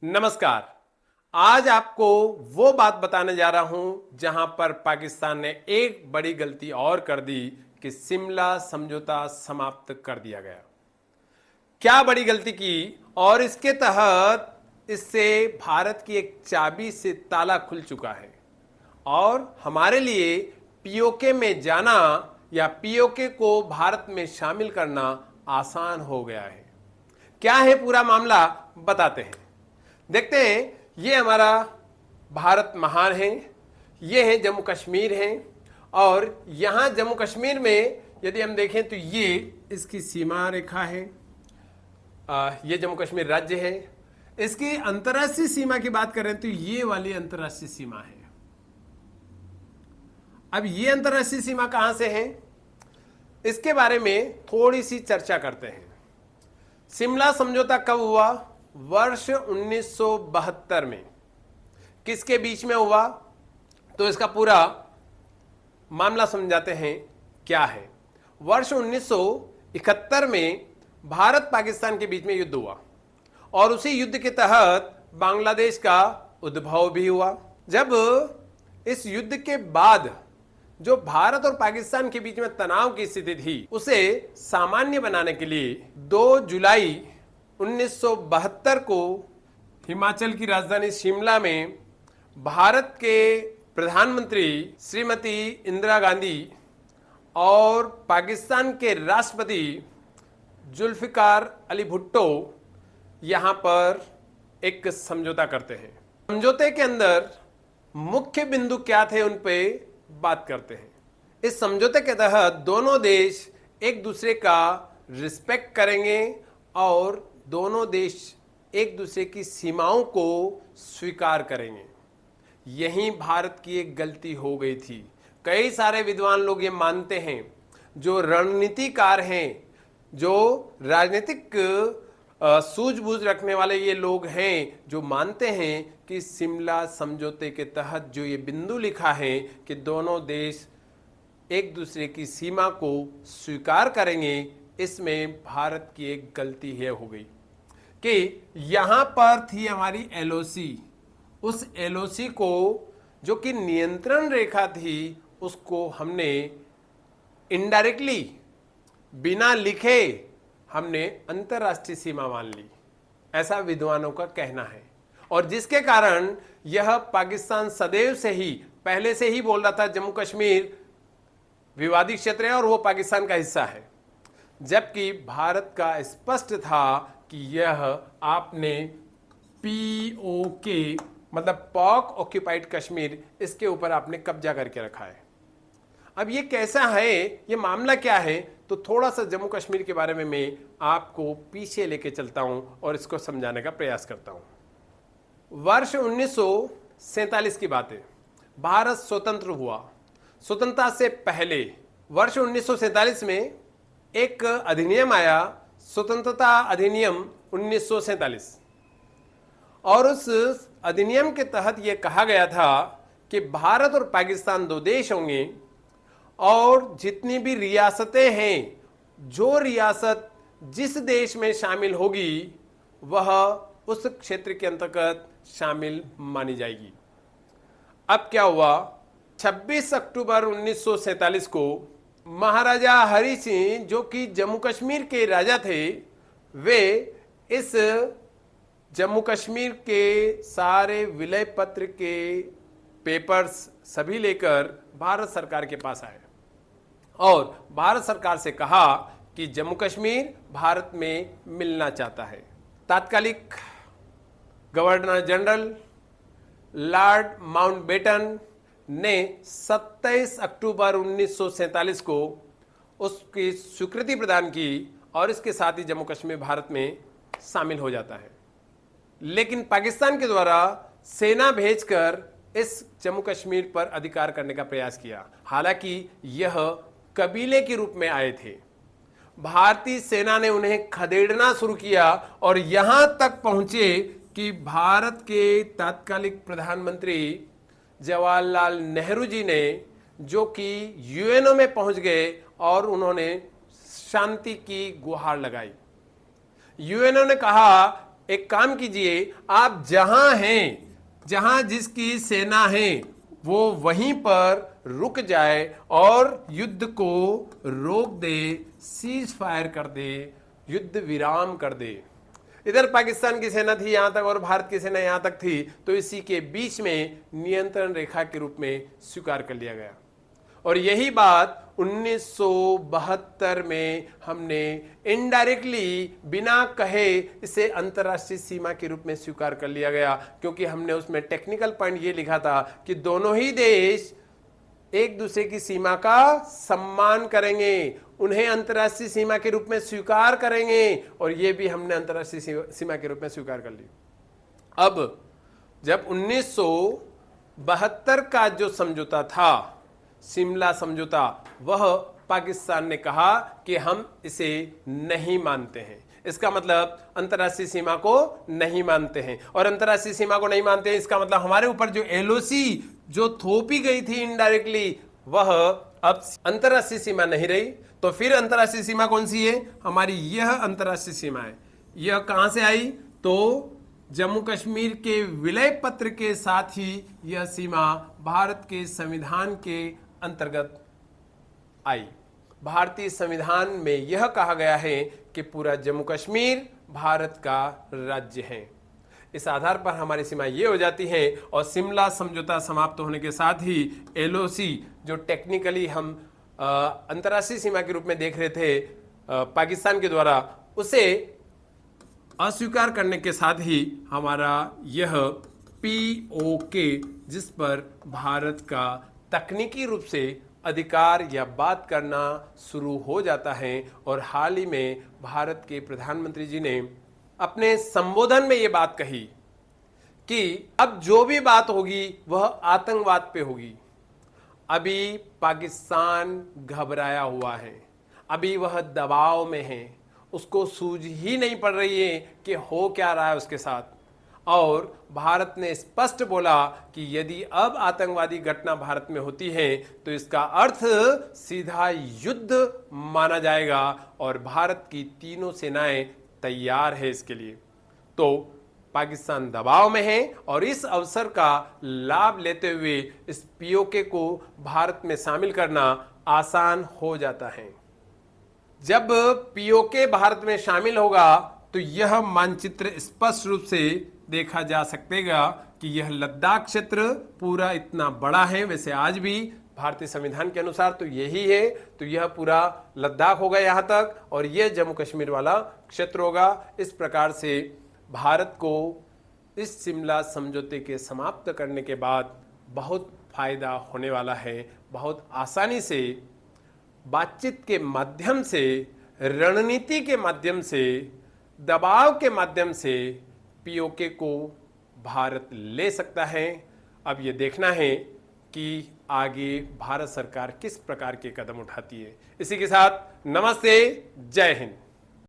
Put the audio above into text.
नमस्कार। आज आपको वो बात बताने जा रहा हूं जहां पर पाकिस्तान ने एक बड़ी गलती और कर दी कि शिमला समझौता समाप्त कर दिया गया। क्या बड़ी गलती की और इसके तहत इससे भारत की एक चाबी से ताला खुल चुका है और हमारे लिए पीओके में जाना या पीओके को भारत में शामिल करना आसान हो गया है। क्या है पूरा मामला, बताते हैं। देखते हैं। ये हमारा भारत महान है, ये है जम्मू कश्मीर है और यहां जम्मू कश्मीर में यदि हम देखें तो ये इसकी सीमा रेखा है। ये जम्मू कश्मीर राज्य है। इसकी अंतर्राष्ट्रीय सीमा की बात करें तो ये वाली अंतर्राष्ट्रीय सीमा है। अब ये अंतर्राष्ट्रीय सीमा कहां से है, इसके बारे में थोड़ी सी चर्चा करते हैं। शिमला समझौता कब हुआ? वर्ष 1972 में। किसके बीच में हुआ? तो इसका पूरा मामला समझाते हैं क्या है। वर्ष 1971 में भारत पाकिस्तान के बीच में युद्ध हुआ और उसी युद्ध के तहत बांग्लादेश का उद्भव भी हुआ। जब इस युद्ध के बाद जो भारत और पाकिस्तान के बीच में तनाव की स्थिति थी उसे सामान्य बनाने के लिए 2 जुलाई 1972 को हिमाचल की राजधानी शिमला में भारत के प्रधानमंत्री श्रीमती इंदिरा गांधी और पाकिस्तान के राष्ट्रपति जुल्फिकार अली भुट्टो यहां पर एक समझौता करते हैं। समझौते के अंदर मुख्य बिंदु क्या थे उन पे बात करते हैं। इस समझौते के तहत दोनों देश एक दूसरे का रिस्पेक्ट करेंगे और दोनों देश एक दूसरे की सीमाओं को स्वीकार करेंगे। यही भारत की एक गलती हो गई थी। कई सारे विद्वान लोग ये मानते हैं, जो रणनीतिकार हैं, जो राजनीतिक सूझबूझ रखने वाले ये लोग हैं, जो मानते हैं कि शिमला समझौते के तहत जो ये बिंदु लिखा है कि दोनों देश एक दूसरे की सीमा को स्वीकार करेंगे, इसमें भारत की एक गलती है हो गई कि यहां पर थी हमारी एलओसी। उस एलओसी को जो कि नियंत्रण रेखा थी उसको हमने इनडायरेक्टली बिना लिखे हमने अंतरराष्ट्रीय सीमा मान ली, ऐसा विद्वानों का कहना है। और जिसके कारण यह पाकिस्तान सदैव से ही पहले से ही बोल रहा था जम्मू कश्मीर विवादित क्षेत्र है और वो पाकिस्तान का हिस्सा है, जबकि भारत का स्पष्ट था कि यह आपने पीओके मतलब पाक ऑक्यूपाइड कश्मीर, इसके ऊपर आपने कब्जा करके रखा है। अब ये कैसा है, ये मामला क्या है, तो थोड़ा सा जम्मू कश्मीर के बारे में मैं आपको पीछे लेके चलता हूं और इसको समझाने का प्रयास करता हूं। वर्ष 1947 की बात है। भारत स्वतंत्र हुआ। स्वतंत्रता से पहले वर्ष 1947 में एक अधिनियम आया, स्वतंत्रता अधिनियम 1947, और उस अधिनियम के तहत यह कहा गया था कि भारत और पाकिस्तान 2 देश होंगे और जितनी भी रियासतें हैं, जो रियासत जिस देश में शामिल होगी वह उस क्षेत्र के अंतर्गत शामिल मानी जाएगी। अब क्या हुआ? 26 अक्टूबर 1947 को महाराजा हरि सिंह, जो कि जम्मू कश्मीर के राजा थे, वे इस जम्मू कश्मीर के सारे विलय पत्र के पेपर्स सभी लेकर भारत सरकार के पास आए और भारत सरकार से कहा कि जम्मू कश्मीर भारत में मिलना चाहता है। तात्कालिक गवर्नर जनरल लॉर्ड माउंटबेटन ने 27 अक्टूबर 1947 को उसकी स्वीकृति प्रदान की और इसके साथ ही जम्मू कश्मीर भारत में शामिल हो जाता है। लेकिन पाकिस्तान के द्वारा सेना भेजकर इस जम्मू कश्मीर पर अधिकार करने का प्रयास किया। हालांकि यह कबीले के रूप में आए थे। भारतीय सेना ने उन्हें खदेड़ना शुरू किया और यहां तक पहुंचे कि भारत के तात्कालिक प्रधानमंत्री जवाहरलाल नेहरू जी ने, जो कि यूएनओ में पहुंच गए और उन्होंने शांति की गुहार लगाई। यूएनओ ने कहा एक काम कीजिए, आप जहां हैं, जहां जिसकी सेना है वो वहीं पर रुक जाए और युद्ध को रोक दे, सीज फायर कर दे, युद्ध विराम कर दे। इधर पाकिस्तान की सेना थी यहां तक और भारत की सेना यहां तक थी, तो इसी के बीच में नियंत्रण रेखा के रूप में स्वीकार कर लिया गया। और यही बात 1972 में हमने इनडायरेक्टली बिना कहे इसे अंतर्राष्ट्रीय सीमा के रूप में स्वीकार कर लिया गया, क्योंकि हमने उसमें टेक्निकल पॉइंट ये लिखा था कि दोनों ही देश एक दूसरे की सीमा का सम्मान करेंगे, उन्हें अंतर्राष्ट्रीय सीमा के रूप में स्वीकार करेंगे, और ये भी हमने अंतर्राष्ट्रीय सीमा के रूप में स्वीकार कर ली। अब जब 1972 का जो समझौता था, शिमला समझौता, वह पाकिस्तान ने कहा कि हम इसे नहीं मानते हैं। इसका मतलब अंतर्राष्ट्रीय सीमा को नहीं मानते हैं, और अंतर्राष्ट्रीय सीमा को नहीं मानते हैं इसका मतलब हमारे ऊपर जो एलओसी जो थोपी गई थी इनडायरेक्टली, वह अब अंतर्राष्ट्रीय सीमा नहीं रही। तो फिर अंतर्राष्ट्रीय सीमा कौन सी है? हमारी यह अंतर्राष्ट्रीय सीमा है। यह कहां से आई? तो जम्मू कश्मीर के विलय पत्र के साथ ही यह सीमा भारत के संविधान के अंतर्गत आई। भारतीय संविधान में यह कहा गया है कि पूरा जम्मू कश्मीर भारत का राज्य है। इस आधार पर हमारी सीमा ये हो जाती है, और शिमला समझौता समाप्त होने के साथ ही एलओसी जो टेक्निकली हम अंतर्राष्ट्रीय सीमा के रूप में देख रहे थे पाकिस्तान के द्वारा, उसे अस्वीकार करने के साथ ही हमारा यह पीओके, जिस पर भारत का तकनीकी रूप से अधिकार या बात करना शुरू हो जाता है। और हाल ही में भारत के प्रधानमंत्री जी ने अपने संबोधन में ये बात कही कि अब जो भी बात होगी वह आतंकवाद पे होगी। अभी पाकिस्तान घबराया हुआ है, अभी वह दबाव में है, उसको सूझ ही नहीं पड़ रही है कि हो क्या रहा है उसके साथ। और भारत ने स्पष्ट बोला कि यदि अब आतंकवादी घटना भारत में होती है तो इसका अर्थ सीधा युद्ध माना जाएगा, और भारत की तीनों सेनाएं तैयार है इसके लिए। तो पाकिस्तान दबाव में है, और इस अवसर का लाभ लेते हुए इस पीओके को भारत में शामिल करना आसान हो जाता है। जब पीओके भारत में शामिल होगा तो यह मानचित्र स्पष्ट रूप से देखा जा सकेगा कि यह लद्दाख क्षेत्र पूरा इतना बड़ा है। वैसे आज भी भारतीय संविधान के अनुसार तो यही है, तो यह पूरा लद्दाख होगा यहाँ तक, और यह जम्मू कश्मीर वाला क्षेत्र होगा। इस प्रकार से भारत को इस शिमला समझौते के समाप्त करने के बाद बहुत फायदा होने वाला है। बहुत आसानी से बातचीत के माध्यम से, रणनीति के माध्यम से, दबाव के माध्यम से पीओके को भारत ले सकता है। अब ये देखना है कि आगे भारत सरकार किस प्रकार के कदम उठाती है। इसी के साथ नमस्ते, जय हिंद।